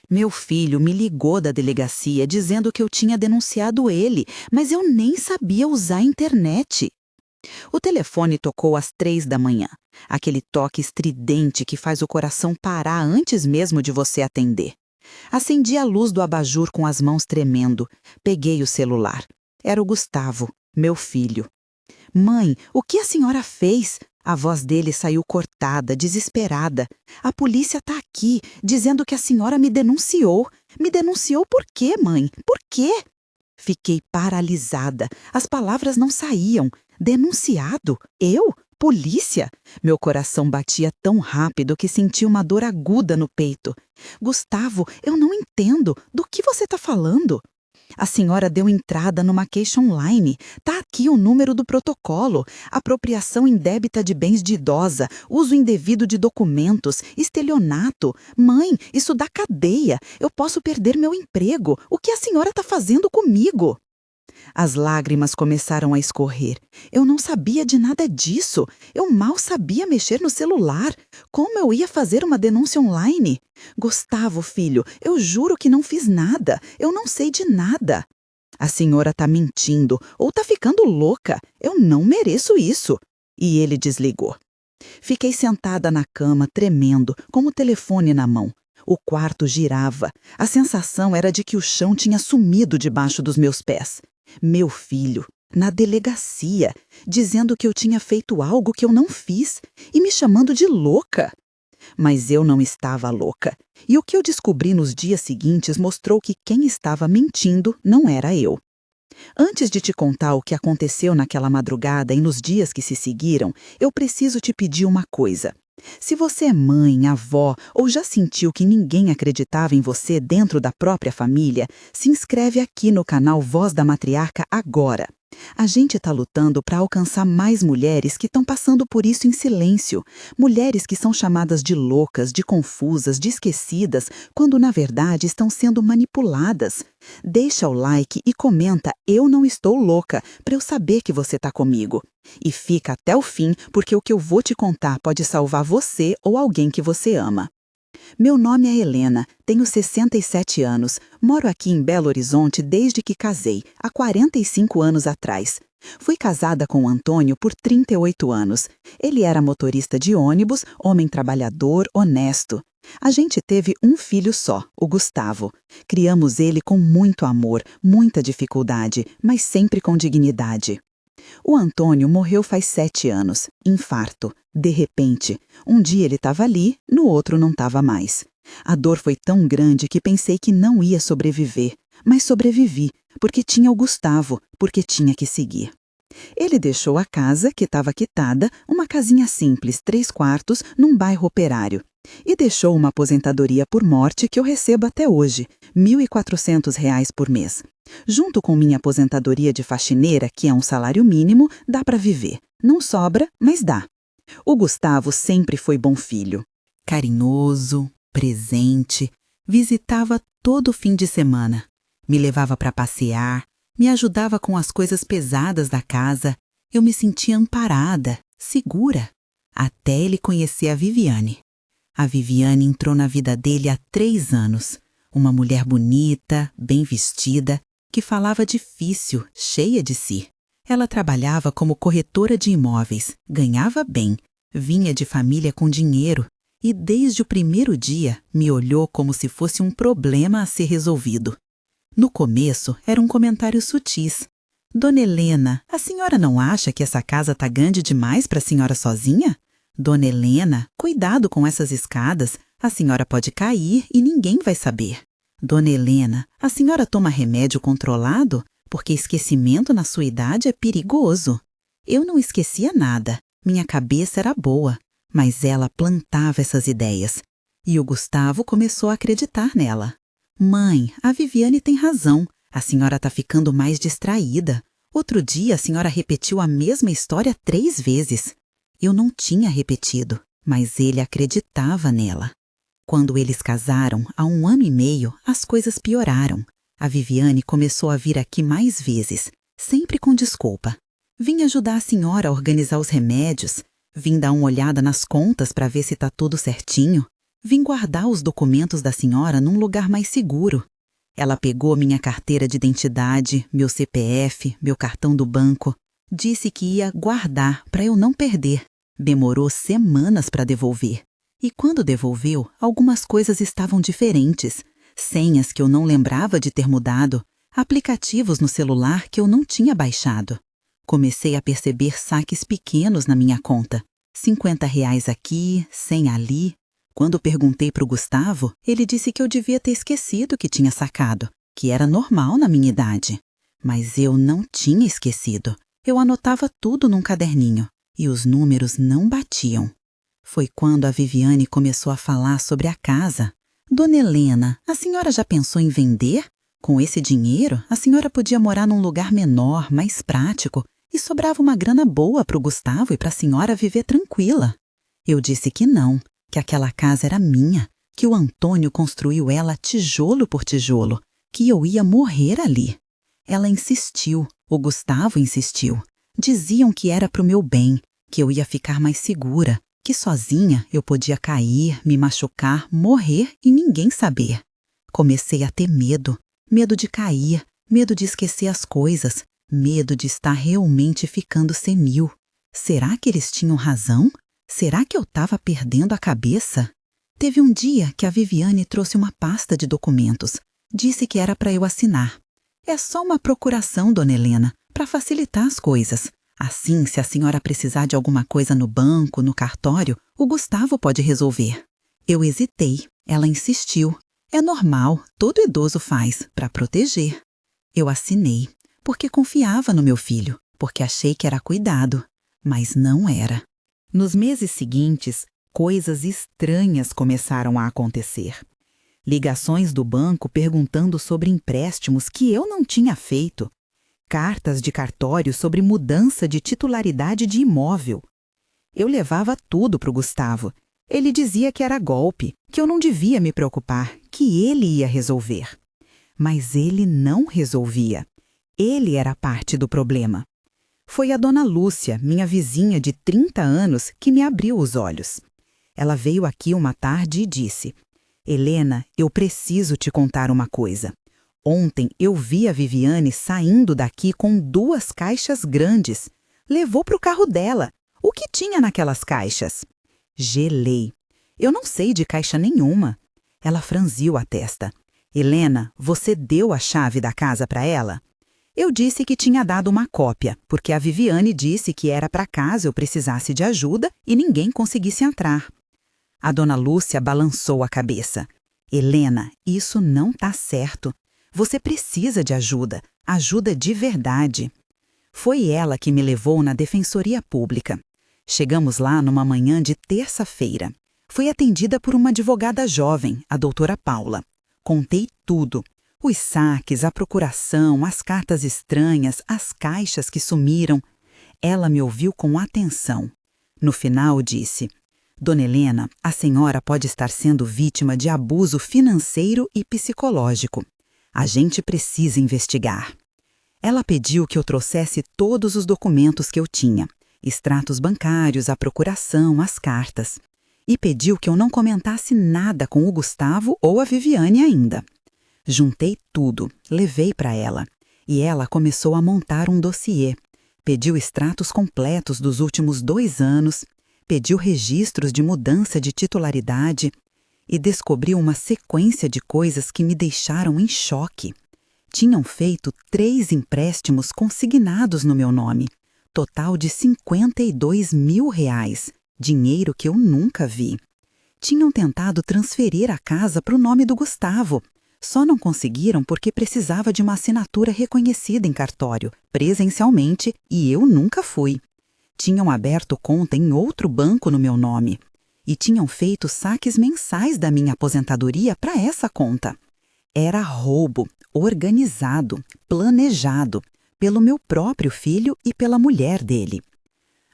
Meu filho me ligou da delegacia dizendo que eu tinha denunciado ele, mas eu nem sabia usar a internet. O telefone tocou às 3 da manhã. Aquele toque estridente que faz o coração parar antes mesmo de você atender. Acendi a luz do abajur com as mãos tremendo. Peguei o celular. Era o Gustavo, meu filho. Mãe, o que a senhora fez? A voz dele saiu cortada, desesperada. A polícia está aqui, dizendo que a senhora me denunciou. Me denunciou por quê, mãe? Por quê? Fiquei paralisada. As palavras não saíam. Denunciado? Eu? Polícia? Meu coração batia tão rápido que senti uma dor aguda no peito. Gustavo, eu não entendo. Do que você está falando? A senhora deu entrada numa queixa online. Tá aqui o número do protocolo. Apropriação indébita de bens de idosa, uso indevido de documentos, estelionato. Mãe, isso dá cadeia. Eu posso perder meu emprego. O que a senhora está fazendo comigo? As lágrimas começaram a escorrer. Eu não sabia de nada disso. Eu mal sabia mexer no celular. Como eu ia fazer uma denúncia online? Gustavo, filho, eu juro que não fiz nada. Eu não sei de nada. A senhora está mentindo ou está ficando louca. Eu não mereço isso. E ele desligou. Fiquei sentada na cama, tremendo, com o telefone na mão. O quarto girava. A sensação era de que o chão tinha sumido debaixo dos meus pés. Meu filho, na delegacia, dizendo que eu tinha feito algo que eu não fiz e me chamando de louca. Mas eu não estava louca. E o que eu descobri nos dias seguintes mostrou que quem estava mentindo não era eu. Antes de te contar o que aconteceu naquela madrugada e nos dias que se seguiram, eu preciso te pedir uma coisa. Se você é mãe, avó ou já sentiu que ninguém acreditava em você dentro da própria família, se inscreve aqui no canal Voz da Matriarca agora. A gente está lutando para alcançar mais mulheres que estão passando por isso em silêncio. Mulheres que são chamadas de loucas, de confusas, de esquecidas, quando na verdade estão sendo manipuladas. Deixa o like e comenta "Eu não estou louca" para eu saber que você está comigo. E fica até o fim, porque o que eu vou te contar pode salvar você ou alguém que você ama. Meu nome é Helena, tenho 67 anos, moro aqui em Belo Horizonte desde que casei, há 45 anos atrás. Fui casada com o Antônio por 38 anos. Ele era motorista de ônibus, homem trabalhador, honesto. A gente teve um filho só, o Gustavo. Criamos ele com muito amor, muita dificuldade, mas sempre com dignidade. O Antônio morreu faz 7 anos, infarto, de repente. Um dia ele estava ali, no outro não estava mais. A dor foi tão grande que pensei que não ia sobreviver, mas sobrevivi, porque tinha o Gustavo, porque tinha que seguir. Ele deixou a casa, que estava quitada, uma casinha simples, 3 quartos, num bairro operário. E deixou uma aposentadoria por morte que eu recebo até hoje, R$ 1.400 por mês. Junto com minha aposentadoria de faxineira, que é um salário mínimo, dá para viver. Não sobra, mas dá. O Gustavo sempre foi bom filho. Carinhoso, presente, visitava todo fim de semana. Me levava para passear, me ajudava com as coisas pesadas da casa. Eu me sentia amparada, segura. Até ele conhecer a Viviane. A Viviane entrou na vida dele há 3 anos. Uma mulher bonita, bem vestida, que falava difícil, cheia de si. Ela trabalhava como corretora de imóveis, ganhava bem, vinha de família com dinheiro e desde o primeiro dia me olhou como se fosse um problema a ser resolvido. No começo eram comentários sutis. Dona Helena, a senhora não acha que essa casa tá grande demais para a senhora sozinha? Dona Helena, cuidado com essas escadas, a senhora pode cair e ninguém vai saber. Dona Helena, a senhora toma remédio controlado? Porque esquecimento na sua idade é perigoso. Eu não esquecia nada, minha cabeça era boa, mas ela plantava essas ideias. E o Gustavo começou a acreditar nela. Mãe, a Viviane tem razão, a senhora está ficando mais distraída. Outro dia a senhora repetiu a mesma história 3 vezes. Eu não tinha repetido, mas ele acreditava nela. Quando eles casaram, há 1 ano e meio, as coisas pioraram. A Viviane começou a vir aqui mais vezes, sempre com desculpa. Vim ajudar a senhora a organizar os remédios, vim dar uma olhada nas contas para ver se está tudo certinho. Vim guardar os documentos da senhora num lugar mais seguro. Ela pegou minha carteira de identidade, meu CPF, meu cartão do banco. Disse que ia guardar para eu não perder. Demorou semanas para devolver. E quando devolveu, algumas coisas estavam diferentes. Senhas que eu não lembrava de ter mudado. Aplicativos no celular que eu não tinha baixado. Comecei a perceber saques pequenos na minha conta. R$ 50 aqui, 100 ali. Quando perguntei para o Gustavo, ele disse que eu devia ter esquecido que tinha sacado, que era normal na minha idade. Mas eu não tinha esquecido. Eu anotava tudo num caderninho e os números não batiam. Foi quando a Viviane começou a falar sobre a casa. Dona Helena, a senhora já pensou em vender? Com esse dinheiro, a senhora podia morar num lugar menor, mais prático, e sobrava uma grana boa para o Gustavo e para a senhora viver tranquila. Eu disse que não, que aquela casa era minha, que o Antônio construiu ela tijolo por tijolo, que eu ia morrer ali. Ela insistiu, o Gustavo insistiu. Diziam que era para o meu bem, que eu ia ficar mais segura, que sozinha eu podia cair, me machucar, morrer e ninguém saber. Comecei a ter medo. Medo de cair, medo de esquecer as coisas, medo de estar realmente ficando senil. Será que eles tinham razão? Será que eu estava perdendo a cabeça? Teve um dia que a Viviane trouxe uma pasta de documentos. Disse que era para eu assinar. É só uma procuração, Dona Helena, para facilitar as coisas. Assim, se a senhora precisar de alguma coisa no banco, no cartório, o Gustavo pode resolver. Eu hesitei. Ela insistiu. É normal, todo idoso faz, para proteger. Eu assinei, porque confiava no meu filho, porque achei que era cuidado, mas não era. Nos meses seguintes, coisas estranhas começaram a acontecer. Ligações do banco perguntando sobre empréstimos que eu não tinha feito. Cartas de cartório sobre mudança de titularidade de imóvel. Eu levava tudo para o Gustavo. Ele dizia que era golpe, que eu não devia me preocupar, que ele ia resolver. Mas ele não resolvia. Ele era parte do problema. Foi a dona Lúcia, minha vizinha de 30 anos, que me abriu os olhos. Ela veio aqui uma tarde e disse: Helena, eu preciso te contar uma coisa. Ontem eu vi a Viviane saindo daqui com 2 caixas grandes. Levou para o carro dela. O que tinha naquelas caixas? Gelei. Eu não sei de caixa nenhuma. Ela franziu a testa. Helena, você deu a chave da casa para ela? Eu disse que tinha dado uma cópia, porque a Viviane disse que era para caso eu precisasse de ajuda e ninguém conseguisse entrar. A dona Lúcia balançou a cabeça. Helena, isso não tá certo. Você precisa de ajuda, ajuda de verdade. Foi ela que me levou na Defensoria Pública. Chegamos lá numa manhã de terça-feira. Fui atendida por uma advogada jovem, a doutora Paula. Contei tudo. Os saques, a procuração, as cartas estranhas, as caixas que sumiram. Ela me ouviu com atenção. No final disse: Dona Helena, a senhora pode estar sendo vítima de abuso financeiro e psicológico. A gente precisa investigar. Ela pediu que eu trouxesse todos os documentos que eu tinha. Extratos bancários, a procuração, as cartas. E pediu que eu não comentasse nada com o Gustavo ou a Viviane ainda. Juntei tudo, levei para ela. E ela começou a montar um dossiê. Pediu extratos completos dos últimos 2 anos, pediu registros de mudança de titularidade e descobriu uma sequência de coisas que me deixaram em choque. Tinham feito 3 empréstimos consignados no meu nome. Total de R$52 mil, dinheiro que eu nunca vi. Tinham tentado transferir a casa para o nome do Gustavo. Só não conseguiram porque precisava de uma assinatura reconhecida em cartório, presencialmente, e eu nunca fui. Tinham aberto conta em outro banco no meu nome. E tinham feito saques mensais da minha aposentadoria para essa conta. Era roubo, organizado, planejado, pelo meu próprio filho e pela mulher dele.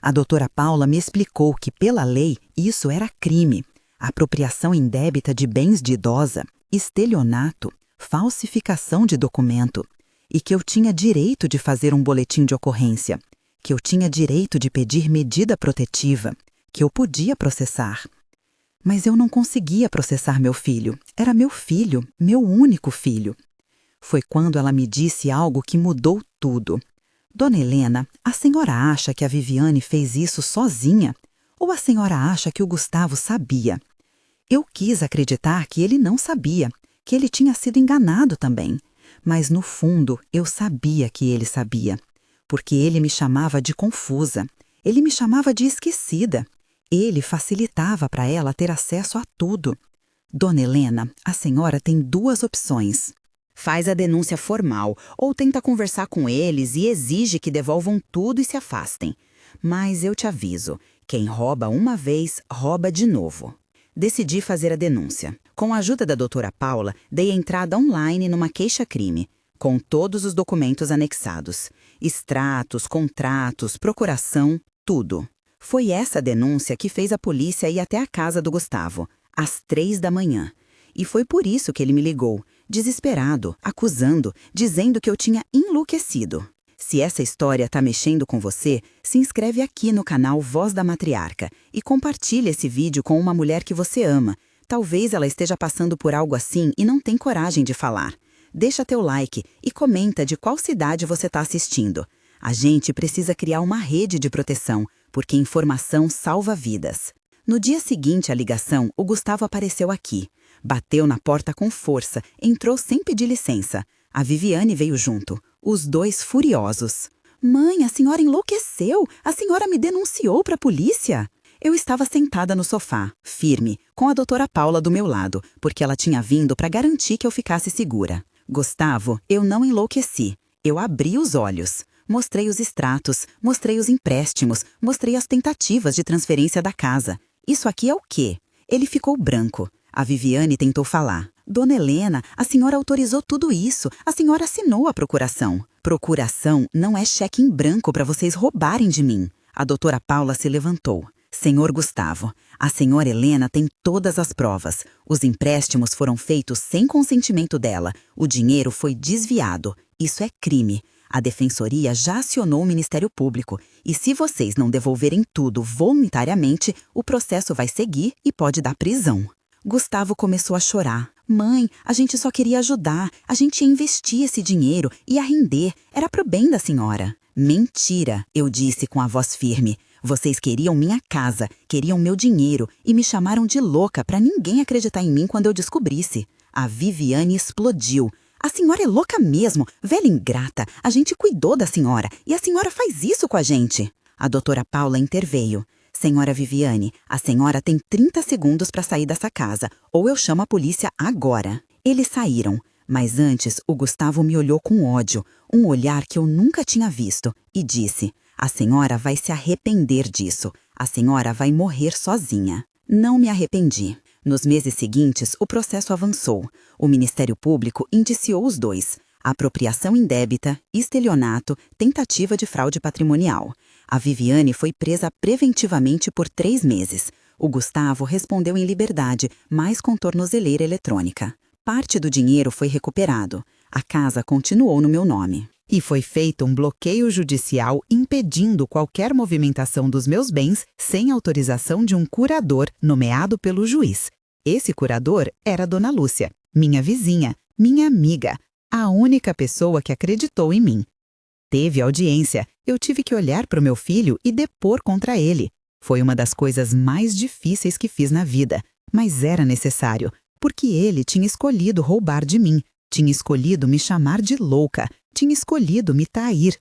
A doutora Paula me explicou que, pela lei, isso era crime, apropriação indébita de bens de idosa, estelionato, falsificação de documento, e que eu tinha direito de fazer um boletim de ocorrência, que eu tinha direito de pedir medida protetiva, que eu podia processar. Mas eu não conseguia processar meu filho. Era meu filho, meu único filho. Foi quando ela me disse algo que mudou tudo. Dona Helena, a senhora acha que a Viviane fez isso sozinha? Ou a senhora acha que o Gustavo sabia? Eu quis acreditar que ele não sabia, que ele tinha sido enganado também. Mas no fundo eu sabia que ele sabia. Porque ele me chamava de confusa. Ele me chamava de esquecida. Ele facilitava para ela ter acesso a tudo. Dona Helena, a senhora tem duas opções. Faz a denúncia formal ou tenta conversar com eles e exige que devolvam tudo e se afastem. Mas eu te aviso, quem rouba uma vez, rouba de novo. Decidi fazer a denúncia. Com a ajuda da doutora Paula, dei entrada online numa queixa-crime, com todos os documentos anexados. Extratos, contratos, procuração, tudo. Foi essa denúncia que fez a polícia ir até a casa do Gustavo, às 3 da manhã. E foi por isso que ele me ligou, desesperado, acusando, dizendo que eu tinha enlouquecido. Se essa história tá mexendo com você, se inscreve aqui no canal Voz da Matriarca e compartilhe esse vídeo com uma mulher que você ama. Talvez ela esteja passando por algo assim e não tem coragem de falar. Deixa teu like e comenta de qual cidade você está assistindo. A gente precisa criar uma rede de proteção, porque informação salva vidas. No dia seguinte à ligação, o Gustavo apareceu aqui. Bateu na porta com força, entrou sem pedir licença. A Viviane veio junto, os dois furiosos. Mãe, a senhora enlouqueceu! A senhora me denunciou para a polícia! Eu estava sentada no sofá, firme, com a doutora Paula do meu lado, porque ela tinha vindo para garantir que eu ficasse segura. Gustavo, eu não enlouqueci. Eu abri os olhos. Mostrei os extratos, mostrei os empréstimos, mostrei as tentativas de transferência da casa. Isso aqui é o quê? Ele ficou branco. A Viviane tentou falar. Dona Helena, a senhora autorizou tudo isso. A senhora assinou a procuração. Procuração não é cheque em branco para vocês roubarem de mim. A doutora Paula se levantou. Senhor Gustavo, a senhora Helena tem todas as provas. Os empréstimos foram feitos sem consentimento dela. O dinheiro foi desviado. Isso é crime. A Defensoria já acionou o Ministério Público. E se vocês não devolverem tudo voluntariamente, o processo vai seguir e pode dar prisão. Gustavo começou a chorar. Mãe, a gente só queria ajudar. A gente ia investir esse dinheiro, ia render. Era pro bem da senhora. Mentira, eu disse com a voz firme. Vocês queriam minha casa, queriam meu dinheiro e me chamaram de louca para ninguém acreditar em mim quando eu descobrisse. A Viviane explodiu. A senhora é louca mesmo, velha ingrata. A gente cuidou da senhora e a senhora faz isso com a gente. A doutora Paula interveio. Senhora Viviane, a senhora tem 30 segundos para sair dessa casa, ou eu chamo a polícia agora. Eles saíram, mas antes o Gustavo me olhou com ódio, um olhar que eu nunca tinha visto, e disse: a senhora vai se arrepender disso. A senhora vai morrer sozinha. Não me arrependi. Nos meses seguintes, o processo avançou. O Ministério Público indiciou os dois. Apropriação indébita, estelionato, tentativa de fraude patrimonial. A Viviane foi presa preventivamente por 3 meses. O Gustavo respondeu em liberdade, mas com tornozeleira eletrônica. Parte do dinheiro foi recuperado. A casa continuou no meu nome. E foi feito um bloqueio judicial impedindo qualquer movimentação dos meus bens sem autorização de um curador nomeado pelo juiz. Esse curador era Dona Lúcia, minha vizinha, minha amiga, a única pessoa que acreditou em mim. Teve audiência, eu tive que olhar para o meu filho e depor contra ele. Foi uma das coisas mais difíceis que fiz na vida, mas era necessário, porque ele tinha escolhido roubar de mim, tinha escolhido me chamar de louca, tinha escolhido me trair.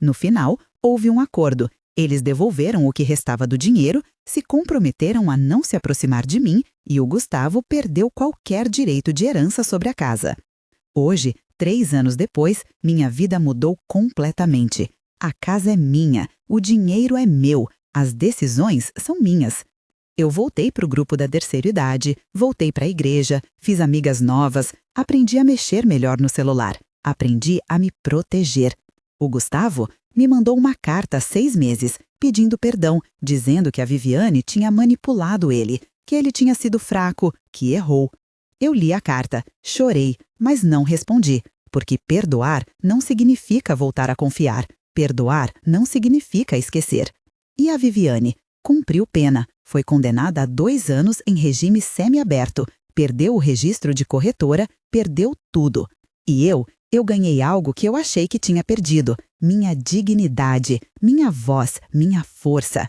No final, houve um acordo. Eles devolveram o que restava do dinheiro, se comprometeram a não se aproximar de mim e o Gustavo perdeu qualquer direito de herança sobre a casa. Hoje, 3 anos depois, minha vida mudou completamente. A casa é minha, o dinheiro é meu, as decisões são minhas. Eu voltei para o grupo da terceira idade, voltei para a igreja, fiz amigas novas, aprendi a mexer melhor no celular, aprendi a me proteger. O Gustavo me mandou uma carta há 6 meses, pedindo perdão, dizendo que a Viviane tinha manipulado ele, que ele tinha sido fraco, que errou. Eu li a carta, chorei, mas não respondi, porque perdoar não significa voltar a confiar. Perdoar não significa esquecer. E a Viviane cumpriu pena, Foi condenada a 2 anos em regime semiaberto, perdeu o registro de corretora, perdeu tudo. E eu ganhei algo que eu achei que tinha perdido: minha dignidade, minha voz, minha força.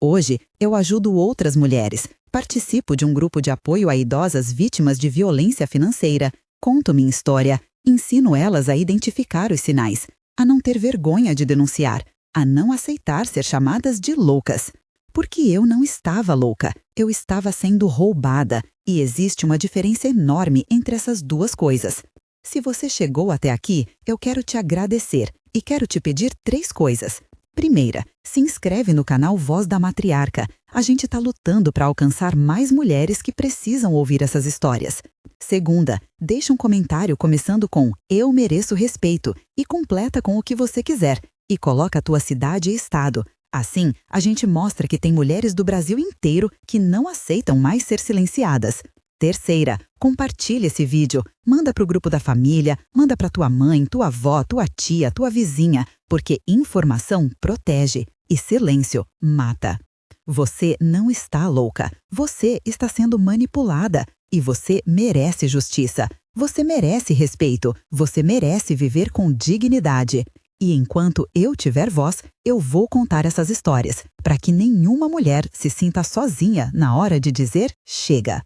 Hoje, eu ajudo outras mulheres, participo de um grupo de apoio a idosas vítimas de violência financeira, conto minha história, ensino elas a identificar os sinais, a não ter vergonha de denunciar, a não aceitar ser chamadas de loucas. Porque eu não estava louca, eu estava sendo roubada, e existe uma diferença enorme entre essas duas coisas. Se você chegou até aqui, eu quero te agradecer e quero te pedir 3 coisas. Primeira, se inscreve no canal Voz da Matriarca. A gente está lutando para alcançar mais mulheres que precisam ouvir essas histórias. Segunda, deixa um comentário começando com "Eu mereço respeito" e completa com o que você quiser. E coloca a tua cidade e estado. Assim, a gente mostra que tem mulheres do Brasil inteiro que não aceitam mais ser silenciadas. Terceira, compartilha esse vídeo, manda para o grupo da família, manda para tua mãe, tua avó, tua tia, tua vizinha, porque informação protege e silêncio mata. Você não está louca, você está sendo manipulada e você merece justiça, você merece respeito, você merece viver com dignidade. E enquanto eu tiver voz, eu vou contar essas histórias, para que nenhuma mulher se sinta sozinha na hora de dizer chega.